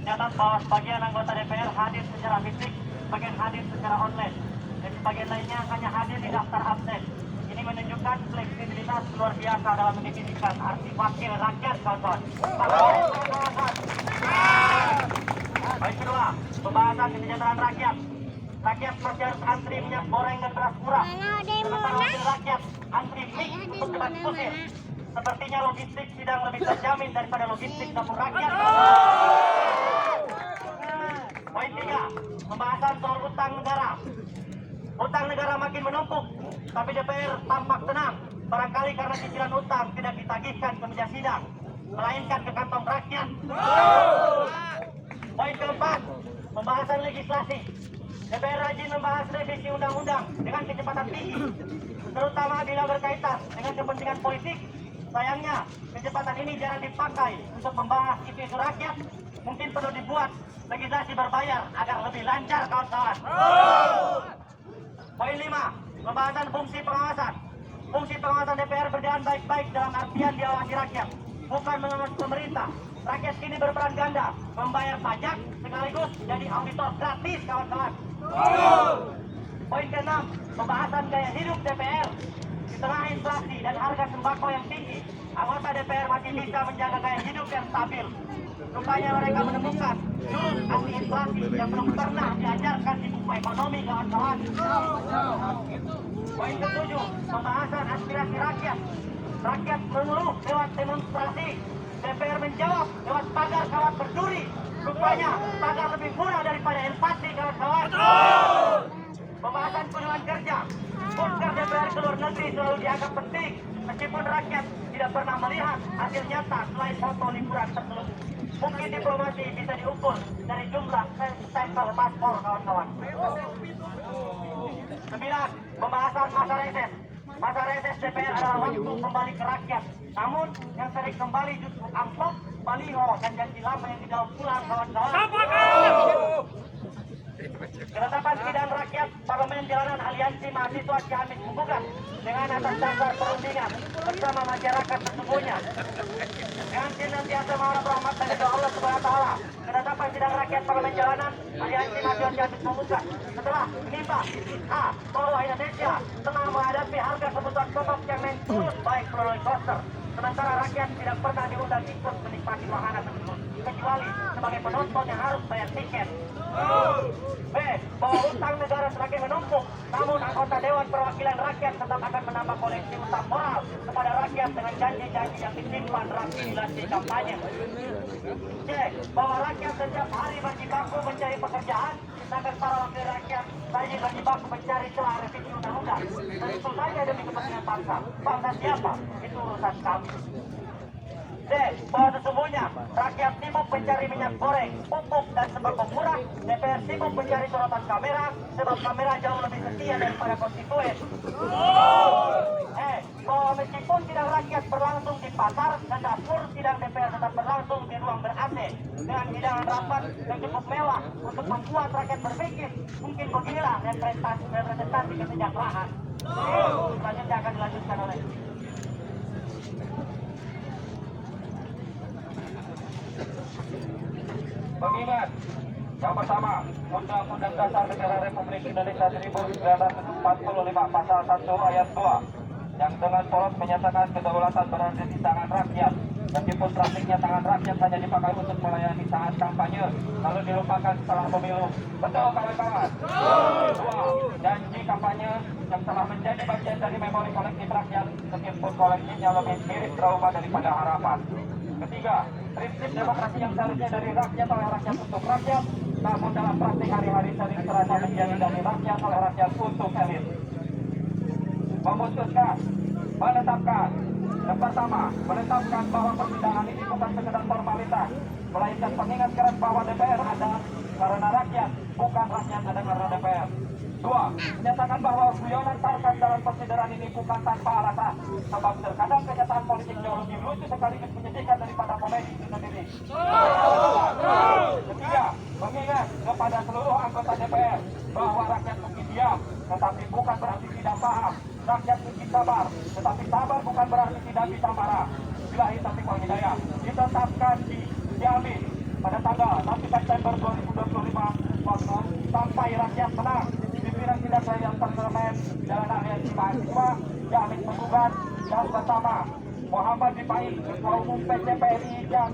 Tercatat bahwa sebagian anggota DPR hadir secara fisik, sebagian hadir secara online, dan sebagian lainnya hanya hadir di daftar absen. Ini menunjukkan fleksibilitas luar biasa dalam mendefinisikan arti wakil rakyat, kawan-kawan. Baik, kedua, pembahasan kesejahteraan rakyat. Rakyat masih harus antri minyak goreng dan beras murah. Sementara wakil rakyat antri mie untuk debat kusir. Sepertinya logistik sidang lebih terjamin daripada logistik dapur rakyat. Poin 3, pembahasan soal utang negara. Utang negara makin menumpuk, tapi DPR tampak tenang. Barangkali karena cicilan utang tidak ditagihkan ke meja sidang, melainkan ke kantong rakyat. Poin keempat, pembahasan legislasi. DPR rajin membahas revisi undang-undang dengan kecepatan tinggi, terutama bila berkaitan dengan kepentingan politik. Sayangnya, kecepatan ini jarang dipakai untuk membahas isu-isu rakyat. Mungkin perlu dibuat legislasi berbayar agar lebih lancar, kawan-kawan. Poin 5, pembahasan fungsi pengawasan. Fungsi pengawasan DPR berjalan baik-baik dalam artian diawasi rakyat, bukan mengawasi pemerintah. Rakyat kini berperan ganda, membayar pajak sekaligus jadi auditor gratis, kawan-kawan. Poin ke-6, pembahasan gaya hidup DPR. Di tengah inflasi dan harga sembako yang tinggi, anggota DPR masih bisa menjaga gaya hidup yang stabil. Rupanya mereka menemukan jurus anti inflasi yang belum pernah diajarkan di buku ekonomi, kawan-kawan. Poin ke-7, pembahasan aspirasi rakyat. Rakyat mengeluh lewat demonstrasi, DPR menjawab lewat pagar kawat berduri. Rupanya pagar lebih murah daripada empati, kawan-kawan. Pembahasan kunjungan kerja. Kunker DPR ke luar negeri selalu dianggap penting, meskipun rakyat tidak pernah melihat hasil nyata selain foto liburan tersebut. Mungkin diplomasi bisa diukur dari jumlah stempel paspor, kawan-kawan. 9, pembahasan masa reses. Masa reses DPR adalah waktu kembali ke rakyat. Namun yang sering kembali justru amplop, baliho, dan janji lama yang didaur ulang, kawan-kawan. Penetapan sidang rakyat Parlemen Jalanan Aliansi Mahasiswa Ciamis menggugat dengan atas dasar perundingan bersama masyarakat sesungguhnya. Dengan senantiasa mengharap rahmat dan ridho Allah Subhanahu wa taala. Penetapan sidang rakyat Parlemen Jalanan Aliansi Mahasiswa Ciamis menggugat setelah menimba bahwa Indonesia tengah menghadapi harga kebutuhan pokok yang naik turun baik melalui coaster. Sementara rakyat tidak pernah diundang ikut menikmati wahana tersebut, kecuali sebagai penonton yang harus bayar tiket. B, bahwa utang negara semakin menumpuk, namun anggota Dewan Perwakilan Rakyat tetap akan menambah koleksi utang moral kepada rakyat dengan janji-janji yang disimpan dalam simulasi kampanye. C, bahwa rakyat setiap hari berjibaku mencari pekerjaan, sedangkan para wakil rakyat rajin berjibaku mencari celah revisi undang-undang. Tentu saja demi kepentingan bangsa. Bangsa siapa? Itu urusan kami. D, bahwa sesungguhnya rakyat sibuk mencari minyak goreng, pupuk, dan sembako murah. DPR sibuk mencari sorotan kamera, sebab kamera jauh lebih setia daripada konstituen. E, bahwa meskipun sidang rakyat berlangsung di pasar dan dapur, sidang DPR tetap berlangsung di ruang ber-AC dengan hidangan rapat yang cukup mewah untuk membuat rakyat berpikir. Mungkin beginilah representasi kesejahteraan. Selanjutnya akan dilanjutkan oleh mengingat yang pertama, Undang-Undang Dasar Negara Republik Indonesia 1945 Pasal 1 Ayat 2 yang dengan polos menyatakan kedaulatan berada di tangan rakyat. Meskipun praktiknya tangan rakyat hanya dipakai untuk melayani saat kampanye, lalu dilupakan setelah pemilu. Betul, kawan-kawan? 2. Janji kampanye yang telah menjadi bagian dari memori kolektif rakyat, meskipun kolektifnya lebih mirip trauma daripada harapan. Ketiga, prinsip demokrasi yang seharusnya dari rakyat oleh rakyat untuk rakyat, namun dalam praktik hari-hari sering terasa menjadi dari rakyat oleh rakyat untuk elit. Memutuskan, menetapkan. Yang pertama, menetapkan bahwa persidangan ini bukan sekedar formalitas, melainkan pengingat keras bahwa DPR ada karena rakyat, bukan rakyat ada karena DPR. 2. Menyatakan bahwa guyonan sarkas dalam persidangan ini bukan tanpa alasan, sebab terkadang kenyataan politik jauh lebih lucu sekaligus menyedihkan daripada komedi itu sendiri. 3. Mengingat kepada seluruh anggota DPR bahwa rakyat mungkin diam, tetapi bukan berarti tidak paham. Rakyat mungkin sabar, tetapi sabar bukan berarti tidak bisa marah. Billahi taufiq wal hidayah. Ditetapkan di Ciamis pada tanggal 1 September 2025 waktu sampai rakyat menang. Pimpinan sidang yang parlemen Jalan Aliansi Mahasiswa Jamin Menggugat dan bersama Muhammad Bipai, Ketua Umum PCPNI Jamin.